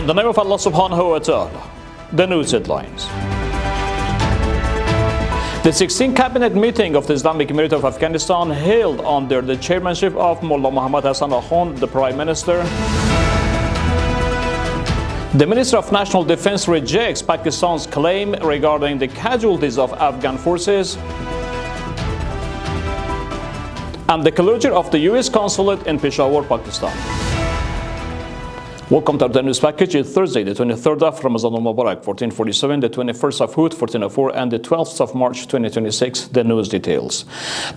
In the name of Allah subhanahu wa ta'ala, the news headlines. The 16th cabinet meeting of the Islamic Emirate of Afghanistan held under the chairmanship of Mullah Muhammad Hassan Akhund, the Prime Minister. The Minister of National Defense rejects Pakistan's claim regarding the casualties of Afghan forces. And the closure of the US consulate in Peshawar, Pakistan. Welcome to our news package. It's Thursday, the 23rd of Ramadan al-Mubarak, 1447, the 21st of Hud, 1404, and the 12th of March, 2026. The news details.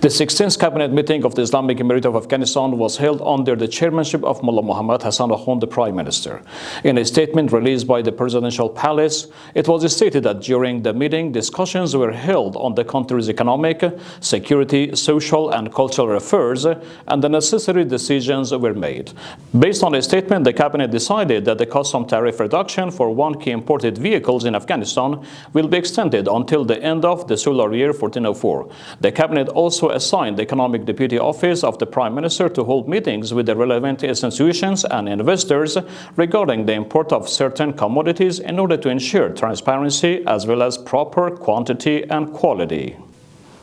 The 16th cabinet meeting of the Islamic Emirate of Afghanistan was held under the chairmanship of Mullah Muhammad Hassan Akhund, the Prime Minister. In a statement released by the Presidential Palace, it was stated that during the meeting, discussions were held on the country's economic, security, social, and cultural affairs, and the necessary decisions were made. Based on a statement, the cabinet decided that the custom tariff reduction for 1 key imported vehicles in Afghanistan will be extended until the end of the solar year 1404. The cabinet also assigned the Economic Deputy Office of the Prime Minister to hold meetings with the relevant institutions and investors regarding the import of certain commodities in order to ensure transparency as well as proper quantity and quality.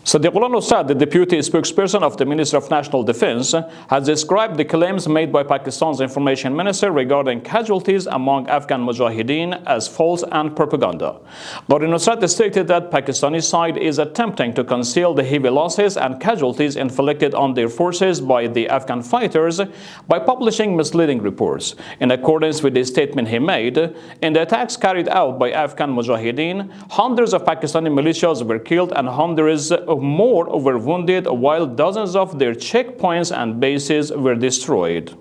Sadiqullah Nusrat, the deputy spokesperson of the Minister of National Defense, has described the claims made by Pakistan's information minister regarding casualties among Afghan mujahideen as false and propaganda. Dari Nusrat stated that Pakistani side is attempting to conceal the heavy losses and casualties inflicted on their forces by the Afghan fighters by publishing misleading reports. In accordance with the statement he made, in the attacks carried out by Afghan mujahideen, hundreds of Pakistani militias were killed and hundreds more were wounded, while dozens of their checkpoints and bases were destroyed.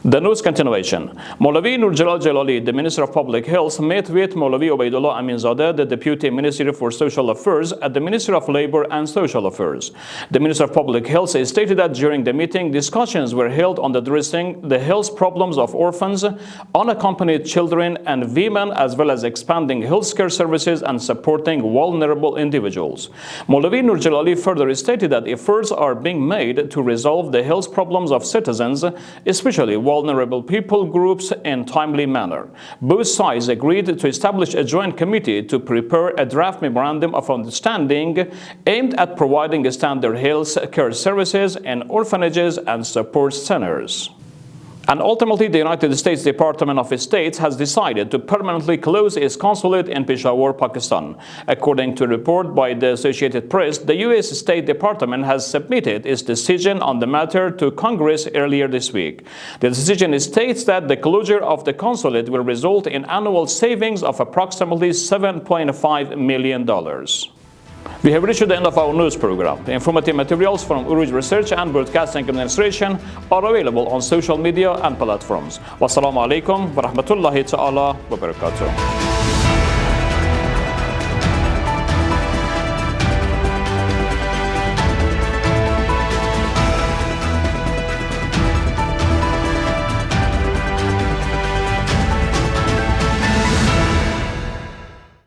The news continuation. Maulavi Nur Jalal Jalali, the Minister of Public Health, met with Maulavi Ubaidullah Aminzadeh, the Deputy Minister for Social Affairs at the Ministry of Labor and Social Affairs. The Minister of Public Health stated that during the meeting, discussions were held on addressing the health problems of orphans, unaccompanied children, and women, as well as expanding healthcare services and supporting vulnerable individuals. Maulavi Nur Jalali further stated that efforts are being made to resolve the health problems of citizens, especially vulnerable people groups, in timely manner. Both sides agreed to establish a joint committee to prepare a draft memorandum of understanding aimed at providing standard health care services in orphanages and support centers. And ultimately, the United States Department of State has decided to permanently close its consulate in Peshawar, Pakistan. According to a report by the Associated Press, the U.S. State Department has submitted its decision on the matter to Congress earlier this week. The decision states that the closure of the consulate will result in annual savings of approximately $7.5 million. We have reached the end of our news program. The informative materials from Urooj Research and Broadcasting Administration are available on social media and platforms. Wassalamu alaikum wa rahmatullahi ta'ala wa barakatuh.